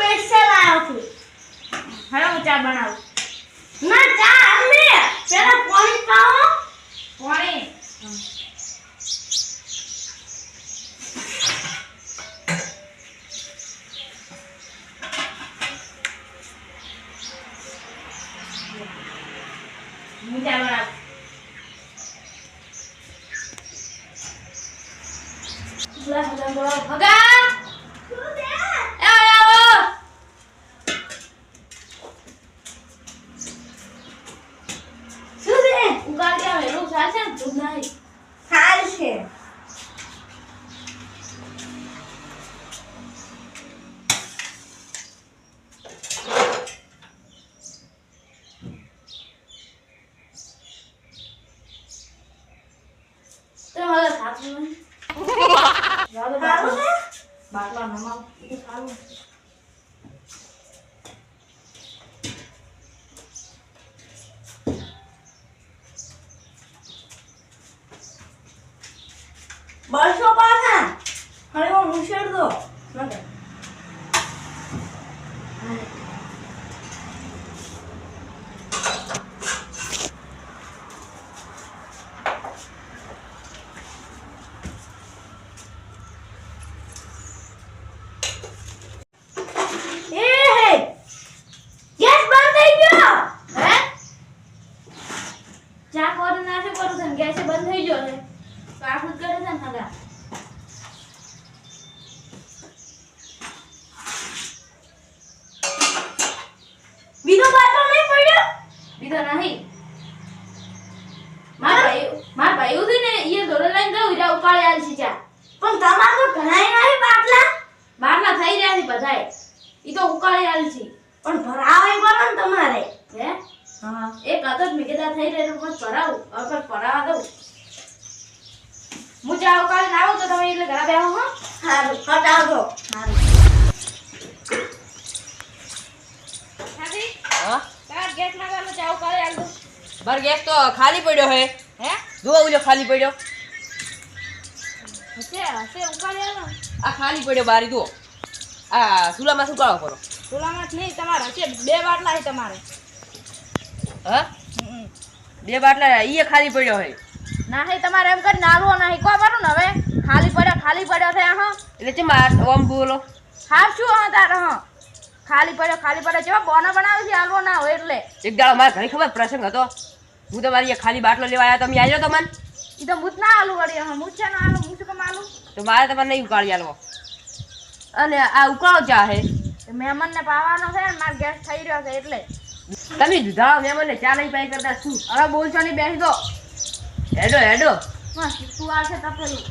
Special આવ્યો છું. હવે હું ચા બનાવું. ના ચા અમે પેલા પાણી પાવો. પાણી હું ચા બનાવું. ભગા શું છે? આવો. શું છે? ઉગાડ કે વેલું ચાલશે ને દૂધ નહીં. હાલ છે. તો હવે ખાતું નહીં. જાદો સારું છે? બાટલા નમાવ એ સારું. બસો પાછા. હવે હું ઉછેર દો. નકર. એ હે. ગેસ બંધ થઈ ગયો. હે ચા કોર નાખે કરું છે ને ગેસ બંધ થઈ ગયો છે. તો આખું જ કરે છે ને હગા. બીજો બાટલો નહીં પડ્યો. બીજો નહીં. માર ભાઈ ઉધી ને એ દોડે લઈને ગયો ઈરા ઉપાડી આલ છે ચા. પણ તમાર તો ઘણાય નહીં બાટલા. બારના થઈ રહ્યા છે બધાય. ઈ તો ઉકાળી આલ છે. પણ ભરાવે પડે ને તમારે. હે હા. એક હતો જ મિકેદા થઈ રહ્યો પણ ભરાવું. હવે ભરાવા દઉં. હું ચા ઉકાળીને આવું તો તમે એટલે ઘરે બેહો હો. સારું હટાવજો. સારું. હાજી હા તાર ગેસ લગાવવાનો ચા ઉકાળી આલ દો. બાર ગેસ તો ખાલી પડ્યો હે હે જો ઓલો ખાલી પડ્યો હશે ઉકાળી આલો. આ ખાલી પડ્યો બારી જો આ ચૂલામાં શું કાળો કરો ચૂલામાં જ નહીં તમારે હશે બે બાટલા છે તમારે. હા બે બાટલા ઈ ખાલી પડ્યો હે ના હે તમારે એમ કરી નાલવો નહીં કો બારું ને હવે ખાલી પડ્યો થયા હા. એટલે ચેમ ઓમ બોલો હાર શું હા તાર હા ખાલી પડ્યો જેવો બોનો બનાવે છે હાલવો ના હોય એટલે. એક દાડો મારા ઘરે ખબર પ્રસંગ હતો હું તમારી અહીંયા ખાલી બાટલો લેવા આવ્યા તમે આવ્યો તો મને ઈ તો મુત ના આલુ વળી હા મુત છે ના આલુ મુત કમ આલુ. તો મારે તમારે નહીં ઉકાળી આલવો અને આ ઉકાળો ચા હે મહેમાન ને પાવાનો છે ને માર ગેસ થઈ રહ્યો છે એટલે. તમે દુધાળો મહેમાનને ચા નહીં પાઈ કરતા શું હવે બોલશો નહીં બેસી દો. હેડો હેડો હા શું આ છે તપેલું.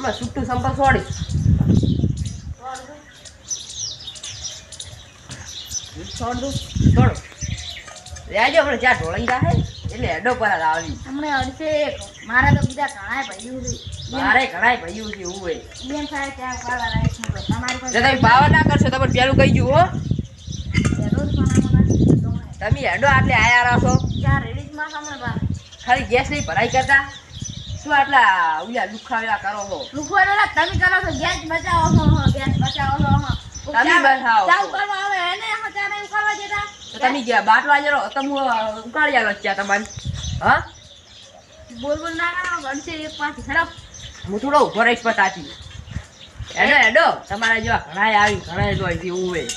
માં સુટ્ટું સંપલ છોડી છોડ દઉં છોડો રહેજો આપણે ચા ઢોળાઈ જાહે એટલે હેડો પર જ આવી હમણે અડશે મારે તો બીજા ઘણાય ભાઈઓ છે. મારે ઘણાય ભાઈઓ છે એવું હોય બેન થાય ત્યાં ઉકાળવા લાયક છે તો તમારી જો તમે પાવર ના કરશો તો પણ પેલું કહી ગયું હો રોજ બનાવવાના તમે હેડો આટલે આયા રાખો ચાર રેડીમાં સામે બા ખાલી ગેસ નહીં ભરાઈ કરતા શું આટલા ઉલ્યા દુખાવેલા કરો છો લુખવાડોલા તમે કરો છો ગેસ બચાવો છો હા ગેસ બચાવો છો હા તમે બચાવો ચા ઉકાળવા આવે એને હચા નહીં ઉકાળવા દેતા. તો તમે ગયા બાટલો આજો તમે ઉકાળી આલો ચા તમારી હા બોલ ના કરો ગણશે એક પાછી ખરાબ. હું થોડો ઉભો રહીશ પતાતી હેડો હેડો તમારા જેવા ઘણાય આવી ઘણાય જોઈ છે એવું હોય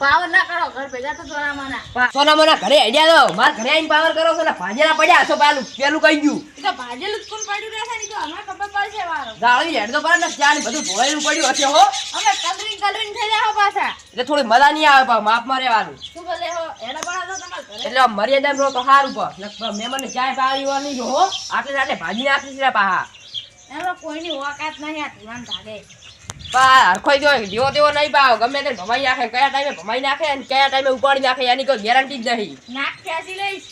પાવર ના કરો ઘર ભેગા તો સોનામાં ના. સોનામાના ઘરે હેડ્યા દો મારા ઘરે આવીને પાવર કરો છો ને ભાજેલા પડ્યા છો પેલું કહી ગયું એ તો ભાજેલું જ કોણ પડ્યું રહેશે ને તો હમણાં ખબર પડશે વારો. જાળી હેડ તો પડે ને ચા ને બધું ધોવાયેલું પડ્યું હશે હો અમે કલરિંગ થઈ જાવ પાછા. એટલે થોડી મજા નહીં આવે પણ માપમાં રહેવાનું શું બોલે હો એના બળા તો તમારા ઘરે. એટલે આમ મર્યાદામાં રહો તો સારું પર મહેમાનને ચાય પાવી નહીં જો હો આટલે આટલે ભાજી નાખી છે પાહા એમાં કોઈની ઓકાત નહીં આ દીવાન ભાગે. હરખોઈ જો જેવો તેવો નહીં પાવ ગમે તે ભમાઈ નાખે કયા ટાઈમે ભમાઈ નાખે અને કયા ટાઈમે ઉપાડી નાખે એની કોઈ ગેરંટી જ નહીં નાક ખેંચી લઈશ.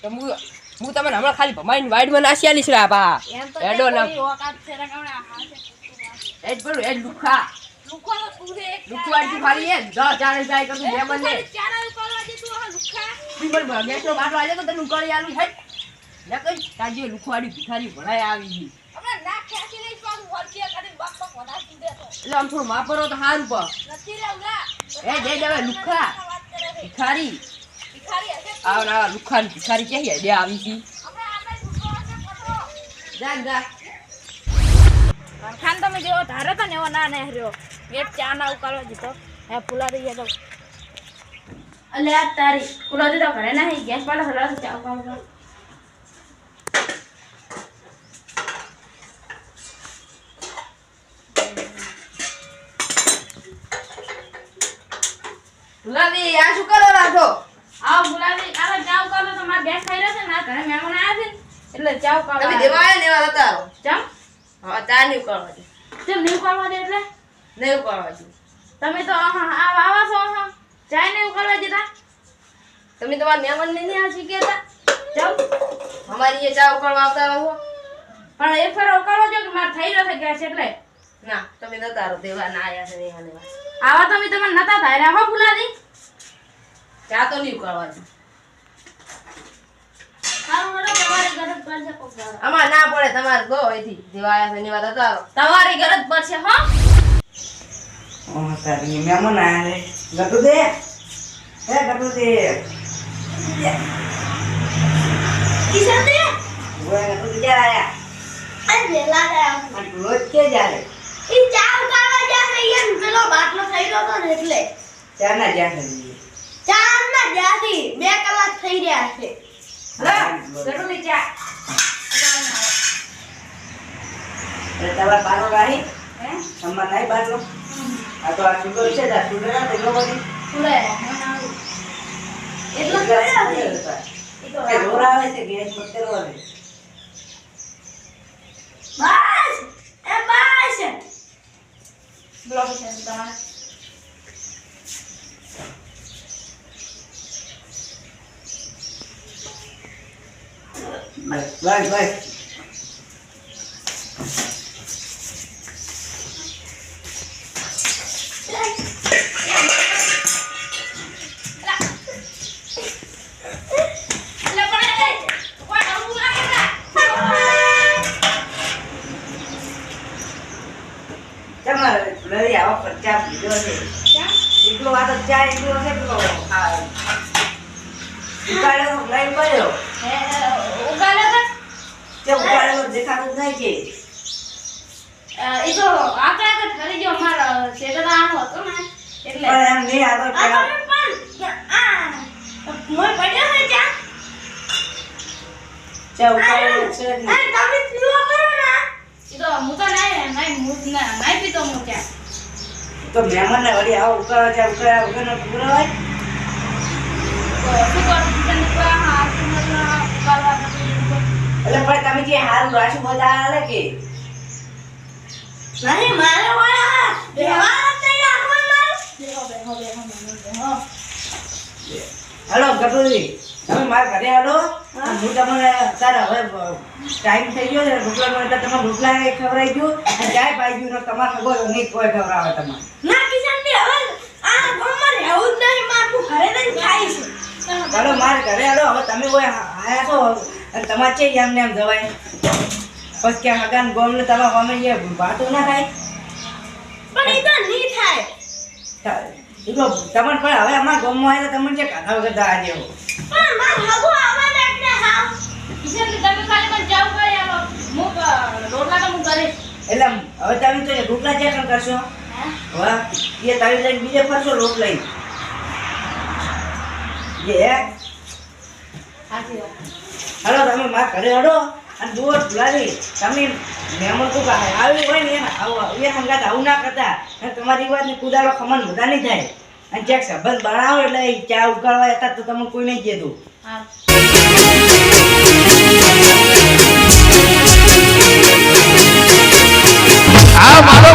તો હું તમને હમણાં ખાલી ભમાઈને વાઈડમાં નાસી આલીશ રા પા એમ તો હેડો ના કોઈની ઓકાત છે ને કારણે આ હાથે એજ બોલું એજ લુખા લુખો તો તું એક લુખવાડી ખાલી એ દસ ચાર ટ્રાય કરતું મહેમાન ને ચારા ઉકાળવા દે તું આ લુખા. બીબર ગેસનો બાટલો આજે તો તને ઉકાળી આલું હેડ લે કઈ તાજી લુખવાડી ભિખારી ભણાય આવી ગઈ અમે નાક ખેંચી લઈશ પાછું વળચિયા કરીને બક બક વધારતી દેતો. એટલે આમ થોડું માપરો તો સારું પર નથી રે ઉલા એ દે દે લુખા ભિખારી ભિખારી હશે આવ ના લુખા ભિખારી કે દે આવી છી જા જા ખાન તમે જેવો ધારે તો ને એવો ના ને રહ્યો વેટ ચા ના ઉકાળવા દીધો હે ફૂલા દઈ ગયા તો અલે આ તારી ફૂલા દીધો ઘરે નહીં ગેસ પાડો હલાવ ચા ઉકાળવા ગુલાબી આ શું કરો રાખો આવ ફૂલા દી આ ચા ઉકાળો તો માર ગેસ ખાઈ રહ્યો છે ને ઘરે મહેમાન આવ્યા છે એટલે ચા ઉકાળવા તમે દેવાય ને એવા હતા ચમ હા ચા નહીં ઉકાળવા દે ચમ નહીં ઉકાળવા દે એટલે નહીં ઉકાળવા દે તમે તો આવા છો ચા નહીં ઉકાળવા દેતા તમે તમારા મહેમાન ને નહીં આ શીખ્યા હતા ચમ અમારી એ ચા ઉકાળવા આવતા રહો પણ એક ફેર ઉકાળો જો કે માર થઈ રહ્યો છે ગેસ એટલે ના તમે નતા રહો દેવા ના આયા છે નહીં આને આવા તમે તમને નતા ધાર્યા હો ફૂલાદી ચા તો નહીં ઉકાળવા દે સારું મને તમારી ગરજ પડશે કોક દાડો. આમાં ના પડે તમારે ગો એથી દેવા આયા છે એની વાત હતા તમારી ગરજ પડશે હો તારી મહેમાન આયા રે ગટુ દે હે ગટુ દે કિશન દે ઓય ગટુ દે જા આયા આ વેલા ગયા અને રોજ કે જારે ઈ ચા ઉકાળવા ગયા છે યાર પેલો બાટલો થઈ ગયો તો ને એટલે ચા ના જા કરી ચા ના જ્યાંથી 2 કલાક થઈ રહ્યા છે ગટુલી ચા અરે તમાર બારો રાહી હે તમાર નહીં બારો આ તો આ સુગર છે જા સુગર ના તો બધી ફૂલે મને આવું એટલો સુગર કર્યો છે છે કે રોર આવે છે ગેસ મત કરવાની બસ એ બસ બ્લોક છે તમારે બસ બસ એટલે પણ કોઈ આવું લાગે ના તમારે લઈ આવો પર ચા પીધો છે ચા એકલો આ તો ચા એકલો છે પેલો આ ઉકાળેલો લઈ પડ્યો હે ઉગાલે તો તે ઉકાળેલો દેખાતું જ નહીં કે એ તો આકડા કે ઠરી ગયો મારા શેરડા આનો હતો ને એટલે પણ એમ નહીં આ તો આ ચા તમે પણ આ મોય પડ્યો છે ચા ચા ઉકાળેલો છે જ અરે નહીં. તમે પીવો કરો ને એ તો હું તો નહીં પીતો હું ચા તો મહેમાનને વળી આવો ઉકાળો ચા ઉકાળ્યા વગરનો પૂરો હોય તો શું કરું તને હા સુમરના ઉકાળવા નથી એટલે પણ તમે જે હારું રાશું બધા હાલે કે નહીં મારે હોય આ વ્યવહાર જ નહીં રાખવાનો હેલો ગટુજી તમે મારા ઘરે હાલો હું તમને અત્યારે હવે ટાઈમ થઈ ગયો છે રોટલાનો એટલે તમે રોટલા ખવડાવી ગયો અને ચાય પાઈ ગયું ને તમારે ખબર નહીં કોઈ ખવડાવે તમારે ના કિશનજી હવે આ ગામમાં રહેવું જ નહીં મારું ઘરે જઈને ખાઈશ ચાલો મારે ઘરે હાલો હવે તમે કોઈ આયા છો અને તમારે છે એમને એમ જવાય પછી કે હગાન ગોમને તમારે અમે જે વાતો ના થાય પણ એ તો નહીં થાય એટલો તમને પણ હવે અમારા ગામમાં આવે તો તમને જે કાઢા વગર દવા દેવો પણ માર હગો આવવા એટલે હા કિશન તમે ખાલી મને જાવ કરી આલો હું રોટલા તો હું કરીશ એટલે હવે તમે તો રોટલા જે પણ કરશો હવે એ તારી લઈને બીજે ફરશો રોટ લઈ જે સાચી વાત હાલો તમે મારા ઘરે હડો અને જુઓ ભુલાજી તમે મહેમાન તું આવી હોય ને એને એ સંગાત આવું ના કરતા અને તમારી વાતને કુદાડો ખમણ બધા નહીં થાય અને ચેક સંબંધ બનાવો એટલે એ ચા ઉકાળવા હતા તો તમે કોઈ નહીં કીધું હા આ મારો